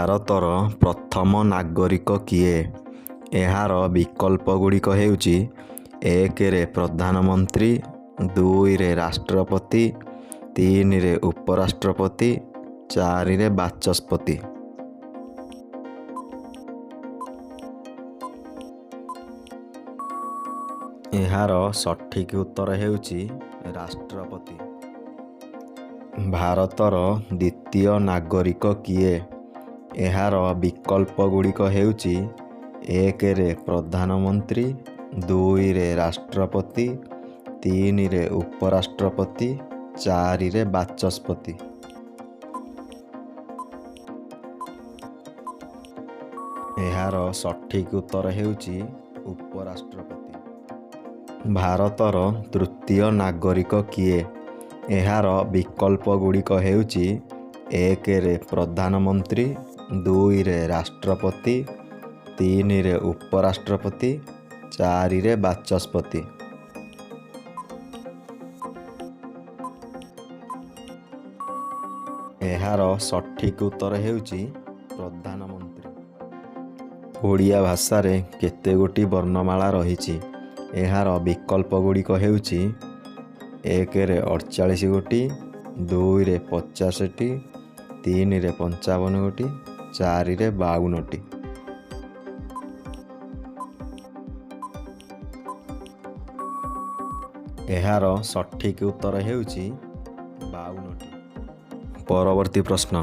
ଭାରତର ପ୍ରଥମ ନାଗରିକ କିଏ? ଏହାର ବିକଳ୍ପଗୁଡ଼ିକ ହେଉଛି ଏକରେ ପ୍ରଧାନମନ୍ତ୍ରୀ, ଦୁଇରେ ରାଷ୍ଟ୍ରପତି, ତିନିରେ ଉପରାଷ୍ଟ୍ରପତି, ଚାରିରେ ବାଚସ୍ପତି। ଏହାର ସଠିକ୍ ଉତ୍ତର ହେଉଛି ରାଷ୍ଟ୍ରପତି। ଭାରତର ଦ୍ୱିତୀୟ ନାଗରିକ କିଏ? ଏହାର ବିକଳ୍ପଗୁଡ଼ିକ ହେଉଛି ଏକରେ ପ୍ରଧାନମନ୍ତ୍ରୀ, ଦୁଇରେ ରାଷ୍ଟ୍ରପତି, ତିନିରେ ଉପରାଷ୍ଟ୍ରପତି, ଚାରିରେ ବାଚସ୍ପତି। ଏହାର ସଠିକ୍ ଉତ୍ତର ହେଉଛି ଉପରାଷ୍ଟ୍ରପତି। ଭାରତର ତୃତୀୟ ନାଗରିକ କିଏ? ଏହାର ବିକଳ୍ପଗୁଡ଼ିକ ହେଉଛି ଏକରେ ପ୍ରଧାନମନ୍ତ୍ରୀ, ଦୁଇରେ ରାଷ୍ଟ୍ରପତି, ତିନିରେ ଉପରାଷ୍ଟ୍ରପତି, ଚାରିରେ ବାଚସ୍ପତି। ଏହାର ସଠିକ୍ ଉତ୍ତର ହେଉଛି ପ୍ରଧାନମନ୍ତ୍ରୀ। ଓଡ଼ିଆ ଭାଷାରେ କେତେ ଗୋଟି ବର୍ଣ୍ଣମାଳା ରହିଛି? ଏହାର ବିକଳ୍ପଗୁଡ଼ିକ ହେଉଛି ଏକରେ 48 ଗୋଟି, ଦୁଇରେ 50ଟି, ତିନିରେ 55 ଗୋଟି, ଚାରିରେ 52ଟି। ଏହାର ସଠିକ୍ ଉତ୍ତର ହେଉଛି 52ଟି। ପରବର୍ତ୍ତୀ ପ୍ରଶ୍ନ,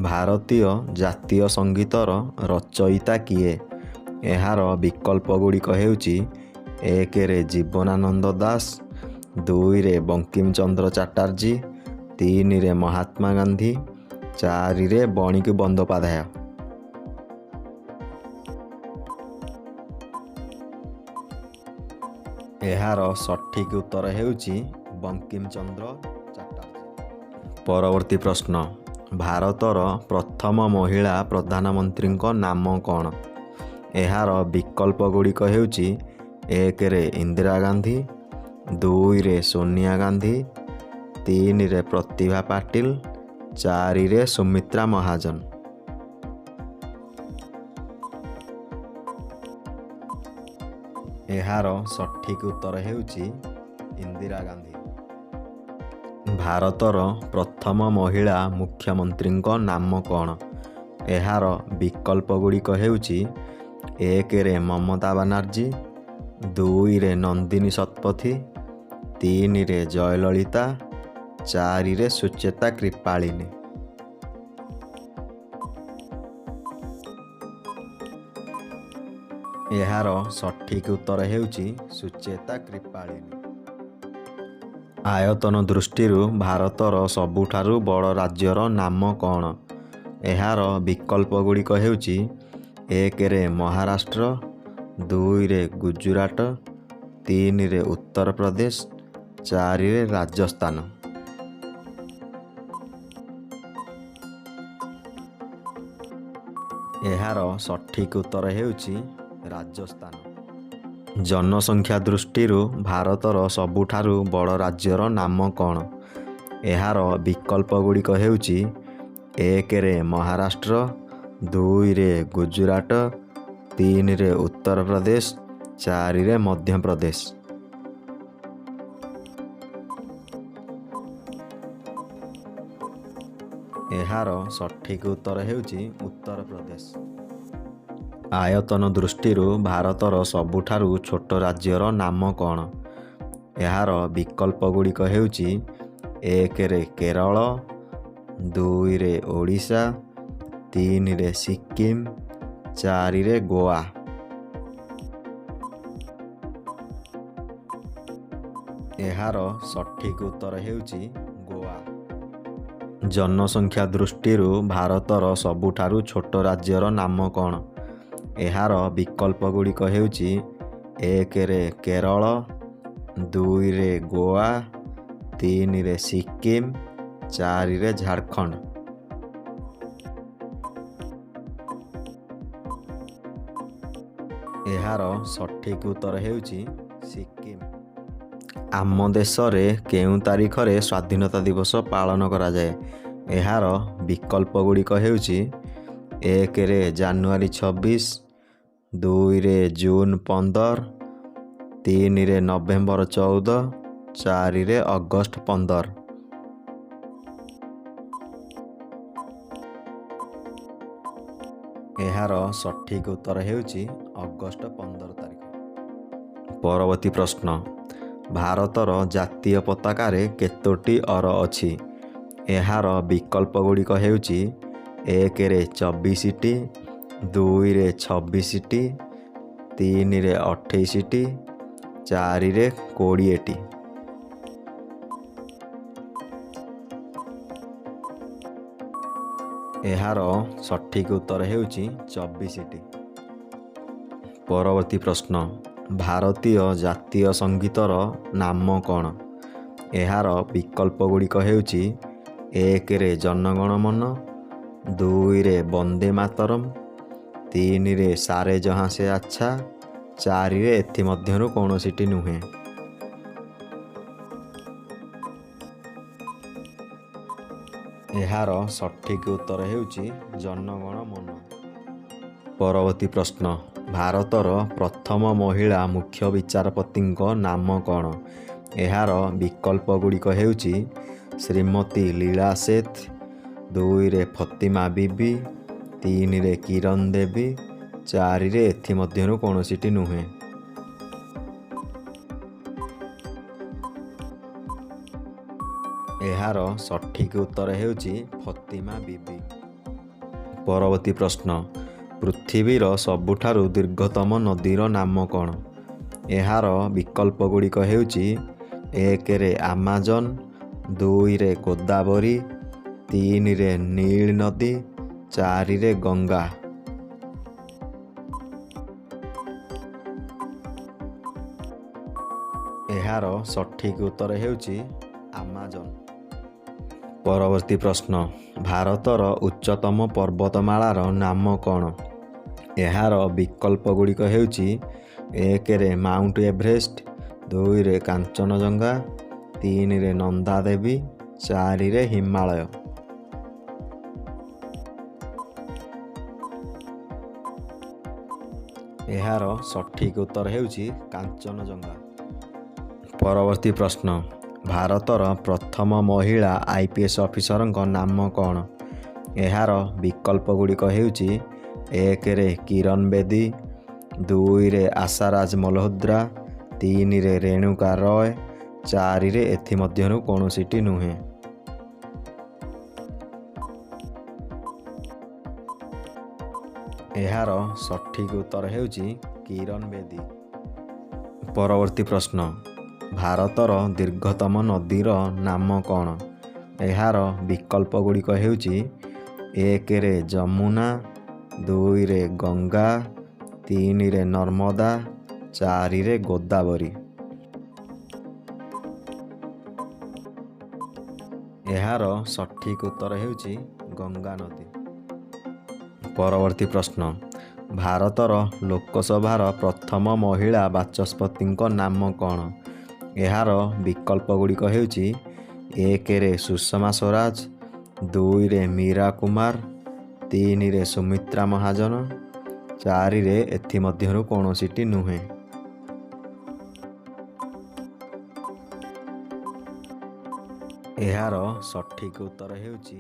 ଭାରତୀୟ ଜାତୀୟ ସଙ୍ଗୀତର ରଚୟିତା କିଏ? ଏହାର ବିକଳ୍ପଗୁଡ଼ିକ ହେଉଛି ଏକରେ ଜୀବନାନନ୍ଦ ଦାସ, ଦୁଇରେ ବଙ୍କିମ ଚନ୍ଦ୍ର ଚାଟାର୍ଜୀ, ତିନିରେ ମହାତ୍ମା ଗାନ୍ଧୀ, ଚାରିରେ ବଣିକ ବନ୍ଦୋପାଧ୍ୟାୟ। ଏହାର ସଠିକ୍ ଉତ୍ତର ହେଉଛି ବଙ୍କିମ ଚନ୍ଦ୍ର ଚାଟାର୍ଜୀ। ପରବର୍ତ୍ତୀ ପ୍ରଶ୍ନ, ଭାରତର ପ୍ରଥମ ମହିଳା ପ୍ରଧାନମନ୍ତ୍ରୀଙ୍କ ନାମ କ'ଣ? ଏହାର ବିକଳ୍ପଗୁଡ଼ିକ ହେଉଛି ଏକରେ ଇନ୍ଦିରା ଗାନ୍ଧୀ, ଦୁଇରେ ସୋନିଆ ଗାନ୍ଧୀ, ତିନିରେ ପ୍ରତିଭା ପାଟିଲ, ଚାରିରେ ସୁମିତ୍ରା ମହାଜନ। ଏହାର ସଠିକ୍ ଉତ୍ତର ହେଉଛି ଇନ୍ଦିରା ଗାନ୍ଧୀ। ଭାରତର ପ୍ରଥମ ମହିଳା ମୁଖ୍ୟମନ୍ତ୍ରୀଙ୍କ ନାମ କ'ଣ? ଏହାର ବିକଳ୍ପଗୁଡ଼ିକ ହେଉଛି ଏକରେ ମମତା ବାନାର୍ଜୀ, ଦୁଇରେ ନନ୍ଦିନୀ ଶତପଥୀ, ତିନିରେ ଜୟଲଳିତା, ଚାରିରେ ସୁଚେତା କ୍ରିପାଳିନୀ। ଏହାର ସଠିକ୍ ଉତ୍ତର ହେଉଛି ସୁଚେତା କ୍ରିପାଳିନୀ। ଆୟତନ ଦୃଷ୍ଟିରୁ ଭାରତର ସବୁଠାରୁ ବଡ଼ ରାଜ୍ୟର ନାମ କ'ଣ? ଏହାର ବିକଳ୍ପଗୁଡ଼ିକ ହେଉଛି ଏକରେ ମହାରାଷ୍ଟ୍ର, ଦୁଇରେ ଗୁଜୁରାଟ, ତିନିରେ ଉତ୍ତରପ୍ରଦେଶ, ଚାରିରେ ରାଜସ୍ଥାନ। ଏହାର ସଠିକ୍ ଉତ୍ତର ହେଉଛି ରାଜସ୍ଥାନ। ଜନସଂଖ୍ୟା ଦୃଷ୍ଟିରୁ ଭାରତର ସବୁଠାରୁ ବଡ଼ ରାଜ୍ୟର ନାମ କ'ଣ? ଏହାର ବିକଳ୍ପଗୁଡ଼ିକ ହେଉଛି ଏକରେ ମହାରାଷ୍ଟ୍ର, ଦୁଇରେ ଗୁଜୁରାଟ, ତିନିରେ ଉତ୍ତରପ୍ରଦେଶ, ଚାରିରେ ମଧ୍ୟପ୍ରଦେଶ। ଏହାର ସଠିକ୍ ଉତ୍ତର ହେଉଛି ଉତ୍ତରପ୍ରଦେଶ। ଆୟତନ ଦୃଷ୍ଟିରୁ ଭାରତର ସବୁଠାରୁ ଛୋଟ ରାଜ୍ୟର ନାମ କ'ଣ? ଏହାର ବିକଳ୍ପଗୁଡ଼ିକ ହେଉଛି ଏକରେ କେରଳ, ଦୁଇରେ ଓଡ଼ିଶା, ତିନିରେ ସିକିମ, ଚାରିରେ ଗୋଆ। ଏହାର ସଠିକ୍ ଉତ୍ତର ହେଉଛି ଗୋଆ। ଜନସଂଖ୍ୟା ଦୃଷ୍ଟିରୁ ଭାରତର ସବୁଠାରୁ ଛୋଟ ରାଜ୍ୟର ନାମ କ'ଣ? ଏହାର ବିକଳ୍ପଗୁଡ଼ିକ ହେଉଛି ଏକରେ କେରଳ, ଦୁଇରେ ଗୋଆ, ତିନିରେ ସିକିମ, ଚାରିରେ ଝାଡ଼ଖଣ୍ଡ। ଏହାର ସଠିକ୍ ଉତ୍ତର ହେଉଛି ସିକିମ। ଆମ ଦେଶରେ କେଉଁ ତାରିଖରେ ସ୍ୱାଧୀନତା ଦିବସ ପାଳନ କରାଯାଏ? ଏହାର ବିକଳ୍ପଗୁଡ଼ିକ ହେଉଛି ଏକରେ ଜାନୁଆରୀ 26, ଦୁଇରେ ଜୁନ୍ 15, ତିନିରେ ନଭେମ୍ବର 14, ଚାରିରେ ଅଗଷ୍ଟ 15। ଏହାର ସଠିକ୍ ଉତ୍ତର ହେଉଛି ଅଗଷ୍ଟ 15 ତାରିଖ। ପରବର୍ତ୍ତୀ ପ୍ରଶ୍ନ, ଭାରତର ଜାତୀୟ ପତାକାରେ କେତୋଟି ଅର ଅଛି? ଏହାର ବିକଳ୍ପ ଗୁଡ଼ିକ ହେଉଛି ଏକରେ 24ଟି, ଦୁଇରେ 26ଟି, ତିନିରେ 28ଟି, ଚାରିରେ 20ଟି। ଏହାର ସଠିକ୍ ଉତ୍ତର ହେଉଛି 24ଟି। ପରବର୍ତ୍ତୀ ପ୍ରଶ୍ନ, ଭାରତୀୟ ଜାତୀୟ ସଙ୍ଗୀତର ନାମ କ'ଣ? ଏହାର ବିକଳ୍ପ ଗୁଡ଼ିକ ହେଉଛି ଏକରେ ଜନଗଣ ମନ, ଦୁଇରେ ବନ୍ଦେ ମାତରମ୍, ତିନିରେ ସାରେ ଜହାଁ ସେ ଆଚ୍ଛା, ଚାରିରେ ଏଥିମଧ୍ୟରୁ କୌଣସିଟି ନୁହେଁ। ଏହାର ସଠିକ୍ ଉତ୍ତର ହେଉଛି ଜନଗଣ ମନ। ପରବର୍ତ୍ତୀ ପ୍ରଶ୍ନ, ଭାରତର ପ୍ରଥମ ମହିଳା ମୁଖ୍ୟ ବିଚାରପତିଙ୍କ ନାମ କ'ଣ? ଏହାର ବିକଳ୍ପ ଗୁଡ଼ିକ ହେଉଛି ଶ୍ରୀମତୀ ଲୀଳା ସେଥ, ଦୁଇରେ ଫତିମା ବିବି, ତିନିରେ କିରଣ ଦେବୀ, ଚାରିରେ ଏଥିମଧ୍ୟରୁ କୌଣସିଟି ନୁହେଁ। ଏହାର ସଠିକ୍ ଉତ୍ତର ହେଉଛି ଫତିମା ବିବି। ପରବର୍ତ୍ତୀ ପ୍ରଶ୍ନ, ପୃଥିବୀର ସବୁଠାରୁ ଦୀର୍ଘତମ ନଦୀର ନାମ କ'ଣ? ଏହାର ବିକଳ୍ପ ଗୁଡ଼ିକ ହେଉଛି ଏକରେ ଆମାଜନ, ଦୁଇରେ ଗୋଦାବରୀ, ତିନିରେ ନୀଳ ନଦୀ, ଚାରିରେ ଗଙ୍ଗା। ଏହାର ସଠିକ୍ ଉତ୍ତର ହେଉଛି ଆମାଜନ। ପରବର୍ତ୍ତୀ ପ୍ରଶ୍ନ, ଭାରତର ଉଚ୍ଚତମ ପର୍ବତମାଳାର ନାମ କ'ଣ? ଏହାର ବିକଳ୍ପ ଗୁଡ଼ିକ ହେଉଛି ଏକରେ ମାଉଣ୍ଟ ଏଭରେଷ୍ଟ, ଦୁଇରେ କାଞ୍ଚନଜଙ୍ଗା, ତିନିରେ ନନ୍ଦା ଦେବୀ, ଚାରିରେ ହିମାଳୟ। ଏହାର ସଠିକ୍ ଉତ୍ତର ହେଉଛି କାଞ୍ଚନଜଙ୍ଗା। ପରବର୍ତ୍ତୀ ପ୍ରଶ୍ନ, ଭାରତର ପ୍ରଥମ ମହିଳା IPS ଅଫିସରଙ୍କ ନାମ କ'ଣ? ଏହାର ବିକଳ୍ପ ଗୁଡ଼ିକ ହେଉଛି ଏକରେ କିରଣ ବେଦୀ, ଦୁଇରେ ଆଶାରାଜ ମଲହୋତ୍ରା, ତିନିରେ ରେଣୁକା ରୟ, ଚାରିରେ ଏଥିମଧ୍ୟରୁ କୌଣସିଟି ନୁହେଁ। ଏହାର ସଠିକ୍ ଉତ୍ତର ହେଉଛି କିରଣ ବେଦୀ। ପରବର୍ତ୍ତୀ ପ୍ରଶ୍ନ, ଭାରତର ଦୀର୍ଘତମ ନଦୀର ନାମ କ'ଣ? ଏହାର ବିକଳ୍ପ ଗୁଡ଼ିକ ହେଉଛି ଏକରେ ଯମୁନା, ଦୁଇରେ ଗଙ୍ଗା, ତିନିରେ ନର୍ମଦା, ଚାରିରେ ଗୋଦାବରୀ। ଏହାର ସଠିକ୍ ଉତ୍ତର ହେଉଛି ଗଙ୍ଗା ନଦୀ। ପରବର୍ତ୍ତୀ ପ୍ରଶ୍ନ, ଭାରତର ଲୋକସଭାର ପ୍ରଥମ ମହିଳା ବାଚସ୍ପତିଙ୍କ ନାମ କ'ଣ? ଏହାର ବିକଳ୍ପ ଗୁଡ଼ିକ ହେଉଛି ଏକରେ ସୁଷମା ସ୍ୱରାଜ, ଦୁଇରେ ମୀରା କୁମାର, ତିନିରେ ସୁମିତ୍ରା ମହାଜନ, ଚାରିରେ ଏଥିମଧ୍ୟରୁ କୌଣସିଟି ନୁହେଁ। ଏହାର ସଠିକ୍ ଉତ୍ତର ହେଉଛି